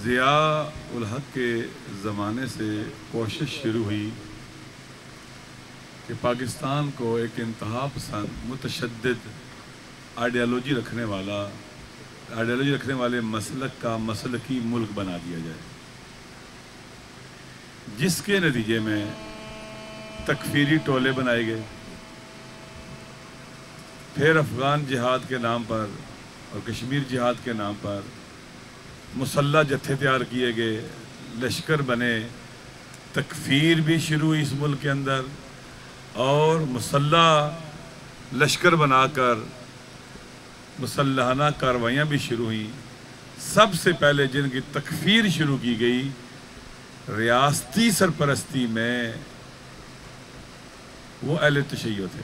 ضیاء الحق کے زمانے سے کوشش شروع ہوئی کہ پاکستان کو ایک انتہا پسند متشدد آئیڈیالوجی رکھنے والے مسلک کا مسلکی ملک بنا دیا جائے، جس کے نتیجے میں تکفیری ٹولے بنائے گئے، پھر افغان جہاد کے نام پر اور کشمیر جہاد کے نام پر مسلح جتھے تیار کیے گئے، لشکر بنے، تکفیر بھی شروع ہوئی اس ملک کے اندر، اور مسلح لشکر بنا کر مسلحانہ کارروائیاں بھی شروع ہوئیں۔ سب سے پہلے جن کی تکفیر شروع کی گئی ریاستی سرپرستی میں وہ اہل تشیع تھے،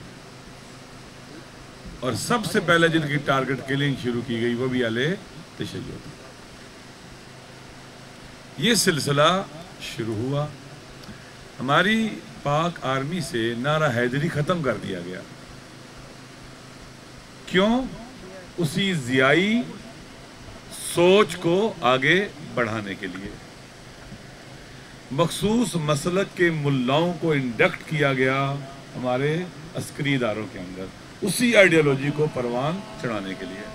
اور سب سے پہلے جن کی ٹارگٹ کلنگ شروع کی گئی وہ بھی اہل تشیع تھے۔ یہ سلسلہ شروع ہوا، ہماری پاک آرمی سے نعرہ حیدری ختم کر دیا گیا۔ کیوں؟ اسی ضیائی سوچ کو آگے بڑھانے کے لیے مخصوص مسلک کے ملاؤں کو انڈکٹ کیا گیا ہمارے عسکری اداروں کے اندر، اسی آئیڈیالوجی کو پروان چڑھانے کے لیے۔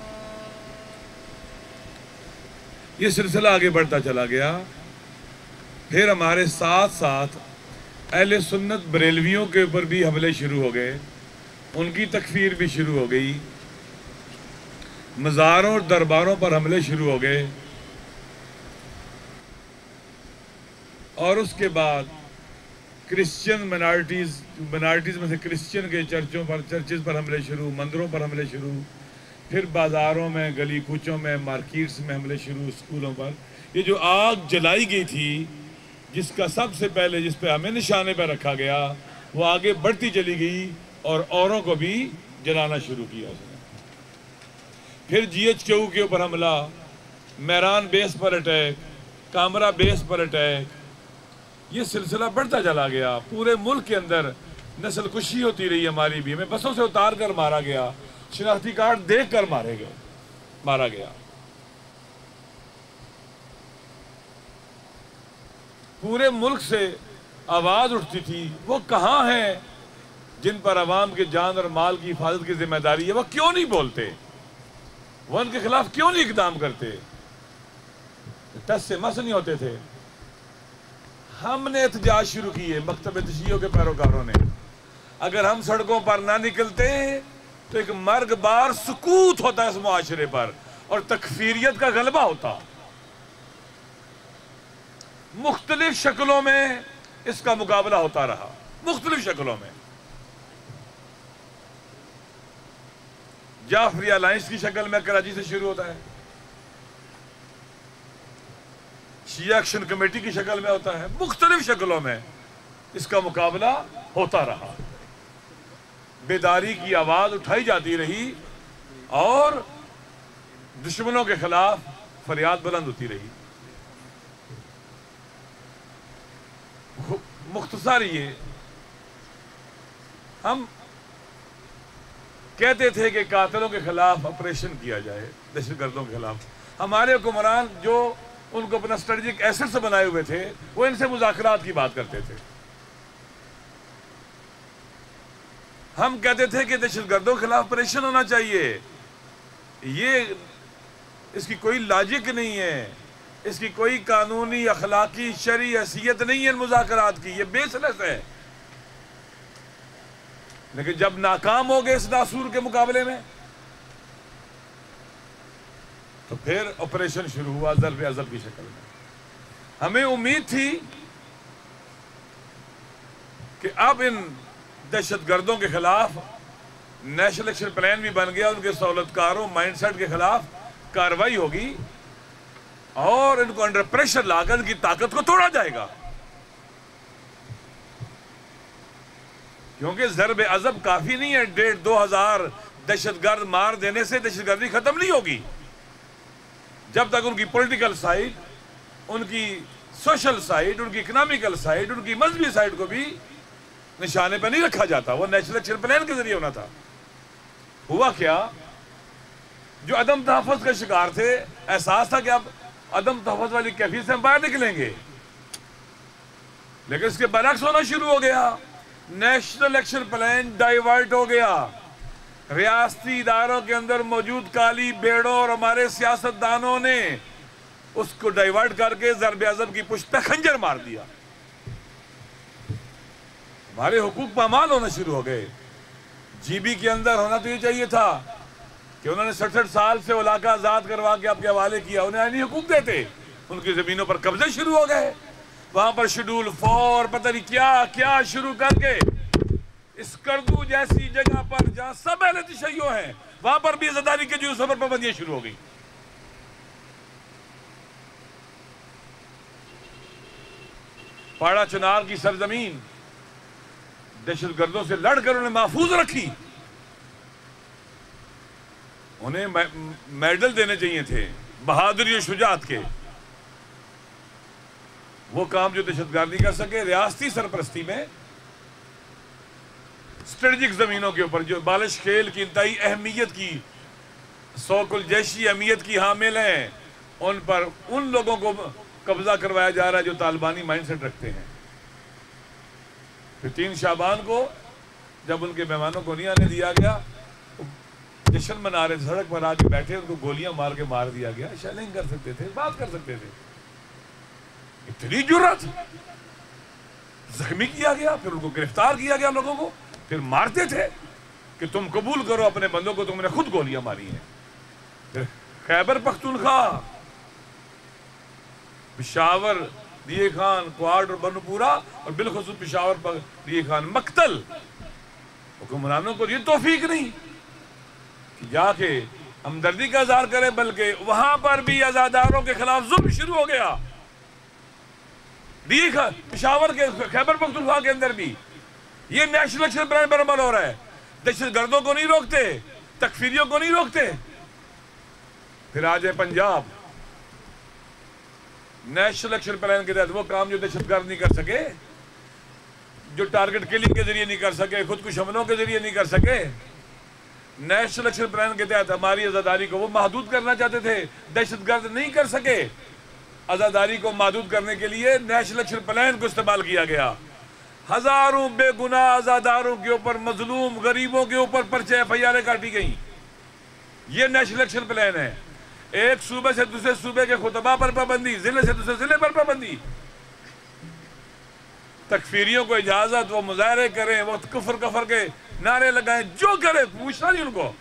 یہ سلسلہ آگے بڑھتا چلا گیا، پھر ہمارے ساتھ ساتھ اہل سنت بریلویوں کے اوپر بھی حملے شروع ہو گئے، ان کی تکفیر بھی شروع ہو گئی، مزاروں اور درباروں پر حملے شروع ہو گئے، اور اس کے بعد کرسچن منارٹیز میں سے کرسچن کے چرچز پر حملے شروع، مندروں پر حملے شروع، پھر بازاروں میں، گلی کوچوں میں، مارکیٹس میں حملے شروع، اسکولوں پر۔ یہ جو آگ جلائی گئی تھی، جس کا سب سے پہلے جس پہ ہمیں نشانے پہ رکھا گیا، وہ آگے بڑھتی چلی گئی اور اوروں کو بھی جلانا شروع کیا اس نے۔ پھر جی ایچ کیو کے اوپر حملہ، میران بیس پر اٹیک، کامرا بیس پر اٹیک، یہ سلسلہ بڑھتا چلا گیا۔ پورے ملک کے اندر نسل کشی ہوتی رہی ہماری بھی، ہمیں بسوں سے اتار کر مارا گیا، شناختی کارڈ دیکھ کر مارا گیا۔ پورے ملک سے آواز اٹھتی تھی، وہ کہاں ہیں جن پر عوام کے جان اور مال کی حفاظت کی ذمہ داری ہے؟ وہ کیوں نہیں بولتے؟ وہ ان کے خلاف کیوں نہیں اقدام کرتے؟ ٹس سے مس نہیں ہوتے تھے۔ ہم نے احتجاج شروع کیے، مکتب تشیع کے پیروکاروں نے۔ اگر ہم سڑکوں پر نہ نکلتے تو ایک مرگ بار سکوت ہوتا اس معاشرے پر اور تکفیریت کا غلبہ ہوتا۔ مختلف شکلوں میں اس کا مقابلہ ہوتا رہا، مختلف شکلوں میں۔ جعفری الائنس کی شکل میں کراچی سے شروع ہوتا ہے، شیعہ ایکشن کمیٹی کی شکل میں ہوتا ہے، مختلف شکلوں میں اس کا مقابلہ ہوتا رہا۔ بیداری کی آواز اٹھائی جاتی رہی اور دشمنوں کے خلاف فریاد بلند ہوتی رہی۔ مختصر یہ ہم کہتے تھے کہ قاتلوں کے خلاف آپریشن کیا جائے، دہشت گردوں کے خلاف۔ ہمارے حکمران جو ان کو اپنا اسٹریٹجک ایسٹس بنائے ہوئے تھے، وہ ان سے مذاکرات کی بات کرتے تھے۔ ہم کہتے تھے کہ دہشت گردوں کے خلاف آپریشن ہونا چاہیے، یہ اس کی کوئی لاجک نہیں ہے، اس کی کوئی قانونی، اخلاقی، شرعی حیثیت نہیں ہے ان مذاکرات کی، یہ بیس لیس ہے۔ لیکن جب ناکام ہو گئے اس ناسور کے مقابلے میں تو پھر آپریشن شروع ہوا ضرب عضب کی شکل میں۔ ہمیں امید تھی کہ اب ان دہشت گردوں کے خلاف نیشنل ایکشن پلان بھی بن گیا، ان کے سہولت کاروں مائنڈ سیٹ کے خلاف کارروائی ہوگی اور ان کو انڈر پریشر لا کر ان کی طاقت کو توڑا جائے گا، کیونکہ ضرب عضب کافی نہیں ہے۔ 1,500-2,000 دہشت گرد مار دینے سے دہشت گردی ختم نہیں ہوگی جب تک ان کی پولیٹیکل سائیڈ، ان کی سوشل سائیڈ، ان کی اکنامیکل سائیڈ، ان کی مذہبی سائیڈ کو بھی نشانے پہ نہیں رکھا جاتا۔ وہ نیشنل ایکشن پلان کے ذریعے ہونا تھا۔ ہوا کیا؟ جو عدم تحفظ کا شکار تھے، احساس تھا کہ اب عدم تحفظ والی کیفیت سے ہم باہر نکلیں گے. لیکن اس کے برعکس ہونا شروع ہو گیا. نیشنل ایکشن پلان ڈائیورٹ ہو گیا. ریاستی اداروں کے اندر موجود کالی بیڑوں اور ہمارے سیاستدانوں نے اس کو ڈائیورٹ کر کے ضرب اعظم کی پشت پہ خنجر مار دیا. ہمارے حقوق پامال ہونا شروع ہو گئے. جی بی کے اندر ہونا تو یہ چاہیے تھا کہ انہوں نے 66 سال سے علاقہ آزاد کروا کے آپ کے حوالے کیا. انہیں آئینی حقوق دیتے. ان کی زمینوں پر قبضے شروع ہو گئے. وہاں پر شیڈول 4 پتہ نہیں کیا کیا شروع کر کے اسکردو جیسی جگہ پر جہاں سب اہل تشیع ہیں وہاں پر بھی عزاداری کے جلوسوں پر پابندیاں شروع ہو گئی. پاڑا چنار کی سرزمین دہشت گردوں سے لڑ کر انہیں محفوظ رکھی. انہیں میڈل دینے چاہیے تھے بہادری و شجاعت کے. وہ کام جو دہشت گرد نہیں کر سکے. ریاستی سرپرستی میں اسٹریٹجک زمینوں کے اوپر جو بالش کھیل کی انتہائی اہمیت کی سوکل جیشی اہمیت کی حامل ہیں ان پر ان لوگوں کو قبضہ کروایا جا رہا ہے جو طالبانی مائنڈ سیٹ رکھتے ہیں. پھر 3 شعبان کو جب ان کے مہمانوں کو نہیں آنے دیا گیا جشن منا رہے سڑک پر آ کے بیٹھے ان کو گولیاں مار کے مار دیا گیا. شیلنگ کر سکتے تھے بات کر سکتے تھے. اتنی جرأت. زخمی کیا گیا پھر ان کو گرفتار کیا گیا لوگوں کو پھر مارتے تھے کہ تم قبول کرو اپنے بندوں کو تم نے خود گولیاں ماری ہیں. پھر خیبر پختونخوا پشاور دیے خان کوارڈ اور بنوپورا اور بالخصوص پشاور پر دیے خان مقتل. حکمرانوں کو یہ توفیق نہیں کہ جا کے ہمدردی کا اظہار کرے بلکہ وہاں پر بھی آزاداروں کے خلاف ظلم شروع ہو گیا. پشاور کے خیبر پختونخوا کے اندر بھی یہ نیشنل ایکشن پلان پر عمل ہو رہا ہے. دہشت گردوں کو نہیں روکتے تکفیریوں کو نہیں روکتے. پھر آ جائے پنجاب نیشنل ایکشن پلان کے تحت وہ کام جو دہشت گرد نہیں کر سکے جو ٹارگٹ کلنگ کے ذریعے نہیں کر سکے خودکش حملوں کے ذریعے نہیں کر سکے. نیشنل ایکشن پلان کے تحت ہماری آزاداری کو وہ محدود کرنا چاہتے تھے. دہشت گرد نہیں کر سکے. آزاداری کو محدود کرنے کے لیے نیشنل ایکشن پلان کو استعمال کیا گیا. ہزاروں بے گناہ آزاداروں کے اوپر مظلوم غریبوں کے اوپر پرچے FIR کاٹی گئیں. یہ نیشنل ایکشن پلان ہے. ایک صوبے سے دوسرے صوبے کے خطبہ پر پابندی ضلع سے دوسرے ضلع پر پابندی. تکفیریوں کو اجازت وہ مظاہرے کریں وہ کفر کے نعرے لگائیں جو کرے پوچھنا نہیں ان کو.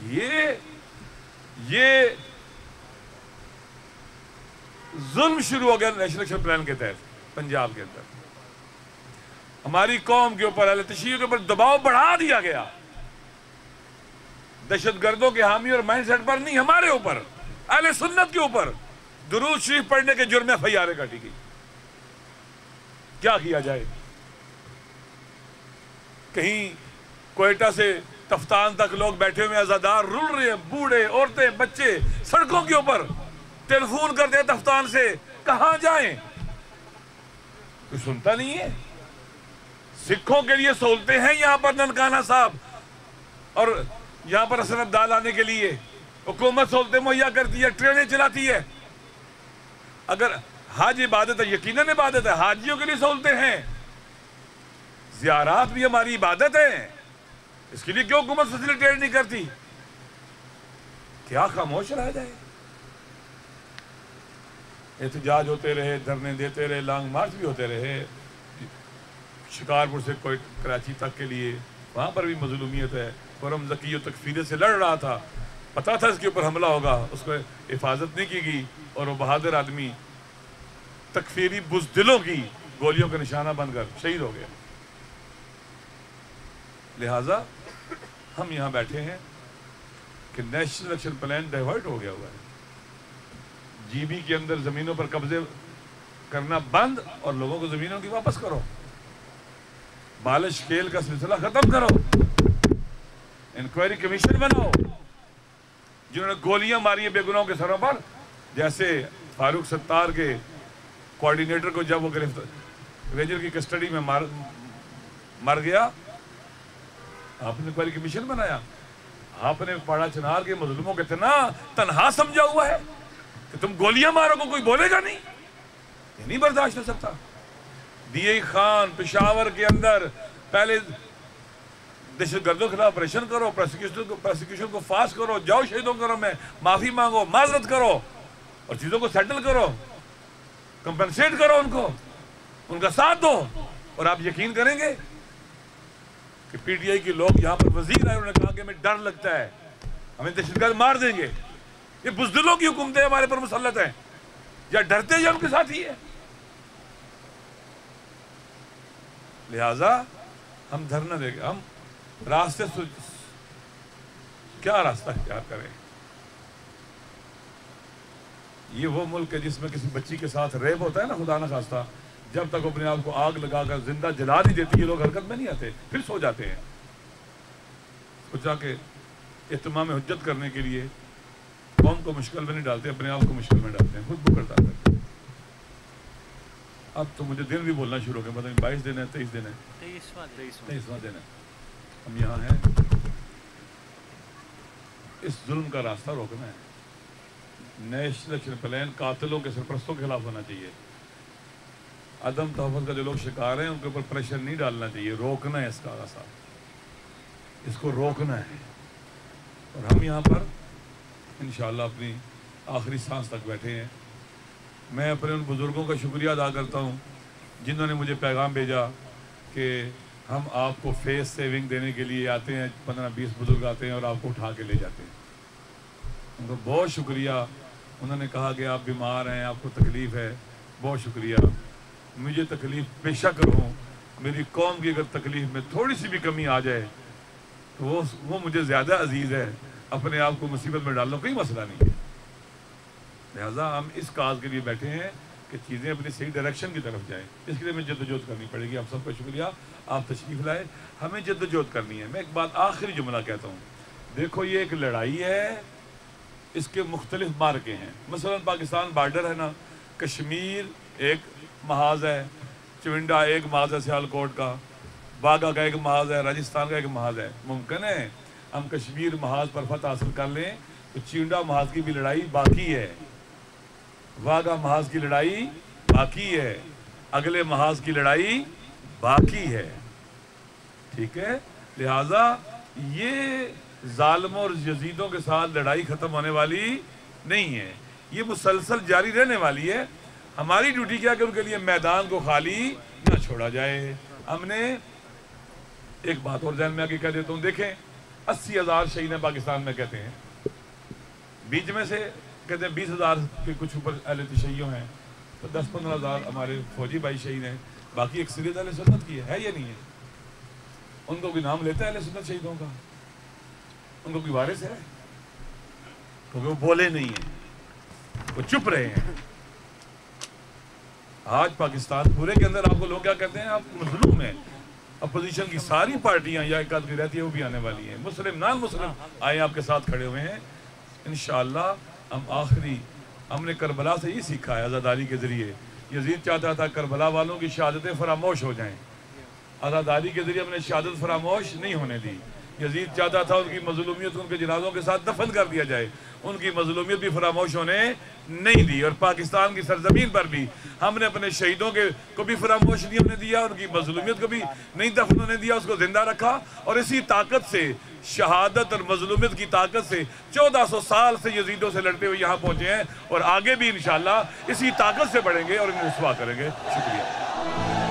یہ ظلم شروع ہو گیا نیشنل ایکشن پلان کے تحت پنجاب کے اندر. ہماری قوم کے اوپر اہل تشیع کے اوپر دباؤ بڑھا دیا گیا. دہشت گردوں کے حامی اور مائنڈ سیٹ پر نہیں ہمارے اوپر اہل سنت کے اوپر درود شریف پڑھنے کے جرم FIR کاٹی گئی. کیا کیا جائے. کہیں کوئٹہ سے تفتان تک لوگ بیٹھے ہوئے آزادار رول رہے ہیں. بوڑھے عورتیں بچے سڑکوں کے اوپر ٹیلی فون کرتے ہیں تفتان سے کہاں جائیں. کوئی سنتا نہیں ہے. سکھوں کے لیے سہولتیں ہیں یہاں پر ننکانہ صاحب اور یہاں پر حسن عبدال آنے کے لیے حکومت سہولتیں مہیا کرتی ہے ٹرینیں چلاتی ہے. اگر حج عبادت ہے یقیناً عبادت ہے. حاجیوں کے لیے سہولتیں ہیں. زیارات بھی ہماری عبادت ہیں. اس کے لیے کیوں حکومت فیسیلیٹیٹ نہیں کرتی. کیا خاموش رہ جائے. احتجاج ہوتے رہے دھرنے دیتے رہے لانگ مارچ بھی ہوتے رہے شکارپور سے کوئی کراچی تک کے لیے وہاں پر بھی مظلومیت ہے. خرم ذکی و تکفیرے سے لڑ رہا تھا پتا تھا اس کے اوپر حملہ ہوگا اس کو حفاظت نہیں کی گئی اور وہ بہادر آدمی تکفیری بزدلوں کی گولیوں کا نشانہ بن کر شہید ہو گیا. لہٰذا ہم یہاں بیٹھے ہیں کہ نیشنل ایکشن پلان ڈائیورٹ ہو گیا ہوا ہے. جی بی کے اندر زمینوں پر قبضے کرنا بند اور لوگوں کو زمینوں کی واپس کرو. بالش کھیل کا سلسلہ ختم کرو. انکوائری کمیشن بناؤ. جنہوں نے گولیاں ماری ہیں بے گناہوں کے سروں پر جیسے فاروق ستار کے کوارڈینیٹر کو جب وہ ریجر کی کسٹڈی میں مر گیا آپ نے انکوائری کمیشن بنایا. آپ نے پاڑا چنار کے مظلوموں کو اتنا تنہا سمجھا ہوا ہے کہ تم گولیاں مارو کو کوئی بولے گا نہیں، یہ نہیں برداشت ہو سکتا۔ DI خان پشاور کے اندر پہلے دہشت گردوں کے خلاف آپریشن کرو، پروسیکیوشن کو فاسٹ کرو، جاؤ شہیدوں کرو میں معافی مانگو، معذرت کرو اور چیزوں کو سیٹل کرو، کمپنسیٹ کرو ان کو، ان کا ساتھ دو، اور آپ یقین کریں گے کہ PTI کے لوگ یہاں پر وزیر آئے، انہوں نے کہا کہ ہمیں ڈر لگتا ہے، ہمیں دہشت گرد مار دیں گے۔ یہ بزدلوں کی حکومتیں ہمارے پر مسلط ہیں، یا ڈرتے یا ان کے ساتھ ہی ہے۔ لہٰذا ہم دھرنا دیں گے، ہم راستے کیا راستہ اختیار کریں؟ یہ وہ ملک ہے جس میں کسی بچی کے ساتھ ریپ ہوتا ہے نا، خدا نہ خواستہ، جب تک اپنے آپ کو آگ لگا کر زندہ جلا نہیں دیتی یہ لوگ حرکت میں نہیں آتے، پھر سو جاتے ہیں۔ سوچا کہ اتمام حجت کرنے کے لیے قوم کو مشکل میں نہیں ڈالتے، اپنے آپ کو مشکل میں ڈالتے ہیں، خود بکڑتا کرتے ہیں۔ اب تو مجھے دن بھی بولنا شروع ہو گیا، پتہ نہیں 22 دن ہے 23 دن ہے، 23واں دن ہے، ہم یہاں ہیں۔ اس ظلم کا راستہ روکنا ہے۔ نیشنل ایکشن پلان قاتلوں کے سرپرستوں کے خلاف ہونا چاہیے۔ عدم تحفظ کا جو لوگ شکار ہیں ان کے اوپر پریشر نہیں ڈالنا چاہیے، روکنا ہے اس کا راستہ، اس کو روکنا ہے۔ اور ہم یہاں پر انشاءاللہ اپنی آخری سانس تک بیٹھے ہیں۔ میں اپنے ان بزرگوں کا شکریہ ادا کرتا ہوں جنہوں نے مجھے پیغام بھیجا کہ ہم آپ کو فیس سیونگ دینے کے لیے آتے ہیں، 15-20 بزرگ آتے ہیں اور آپ کو اٹھا کے لے جاتے ہیں۔ ان کو بہت شکریہ، انہوں نے کہا کہ آپ بیمار ہیں، آپ کو تکلیف ہے، بہت شکریہ۔ مجھے تکلیف بے شک ہوں، میری قوم کی اگر تکلیف میں تھوڑی سی بھی کمی آ جائے تو وہ مجھے زیادہ عزیز ہے، اپنے آپ کو مصیبت میں ڈالنا کوئی مسئلہ نہیں ہے۔ لہٰذا ہم اس کاز کے لیے بیٹھے ہیں کہ چیزیں اپنی صحیح ڈائریکشن کی طرف جائیں، اس کے لیے ہمیں جدوجہد کرنی پڑے گی۔ آپ سب کا شکریہ، آپ تشریف لائے، ہمیں جدوجہد کرنی ہے۔ میں ایک بات آخری جملہ کہتا ہوں، دیکھو یہ ایک لڑائی ہے، اس کے مختلف مارکے ہیں۔ مثلا پاکستان بارڈر ہے نا، کشمیر ایک محاذ ہے، چونڈا ایک محاذ ہے سیالکوٹ کا، باگا کا ایک محاذ ہے، راجستھان کا ایک محاذ ہے۔ ممکن ہے ہم کشمیر محاذ پر فتح حاصل کر لیں تو چونڈا محاذ کی بھی لڑائی باقی ہے، واگا محاذ کی لڑائی باقی ہے، اگلے محاذ کی لڑائی باقی ہے، ٹھیک ہے؟ لہٰذا یہ ظالموں اور یزیدوں کے ساتھ لڑائی ختم ہونے والی نہیں ہے، یہ مسلسل جاری رہنے والی ہے۔ ہماری ڈیوٹی کیا کہ ان کے لیے میدان کو خالی نہ چھوڑا جائے۔ ہم نے ایک بات اور ذہن میں آگے کہہ دیتا ہوں، دیکھیں 80,000 شہید ہیں پاکستان میں، کہتے ہیں بیچ میں سے کہتے ہیں 20,000 کے کچھ اوپر اہل تشیع ہیں، تو 10-15,000 ہمارے فوجی بھائی شہید ہیں، باقی اکثریت اہل سنت کی ہے یا نہیں ہے؟ ان کو کوئی نام لیتا ہے اہل سنت شہیدوں کا؟ ان کو کوئی وارث ہے؟ کیونکہ وہ بولے نہیں ہیں، وہ چپ رہے ہیں۔ آج پاکستان پورے کے اندر آپ کو لوگ کیا کہتے ہیں؟ آپ مظلوم ہیں۔ اپوزیشن کی ساری پارٹیاں یا ایک آدمی رہتی ہے، وہ بھی آنے والی ہیں، مسلم نان مسلم آئے آپ کے ساتھ کھڑے ہوئے ہیں۔ انشاءاللہ ہم نے کربلا سے یہ سیکھا ہے عزاداری کے ذریعے۔ یزید چاہتا تھا کربلا والوں کی شہادتیں فراموش ہو جائیں، عزاداری کے ذریعے ہم نے شہادت فراموش نہیں ہونے دی۔ یزید چاہتا تھا ان کی مظلومیت ان کے جنازوں کے ساتھ دفن کر دیا جائے، ان کی مظلومیت بھی فراموش ہونے نہیں دی۔ اور پاکستان کی سرزمین پر بھی ہم نے اپنے شہیدوں کو بھی فراموش نہیں ہونے دیا، ان کی مظلومیت کو بھی نہیں دفن ہونے دیا، اس کو زندہ رکھا۔ اور اسی طاقت سے، شہادت اور مظلومیت کی طاقت سے 1400 سال سے یزیدوں سے لڑتے ہوئے یہاں پہنچے ہیں، اور آگے بھی انشاءاللہ اسی طاقت سے بڑھیں گے اور انہیں رسوا کریں گے۔ شکریہ۔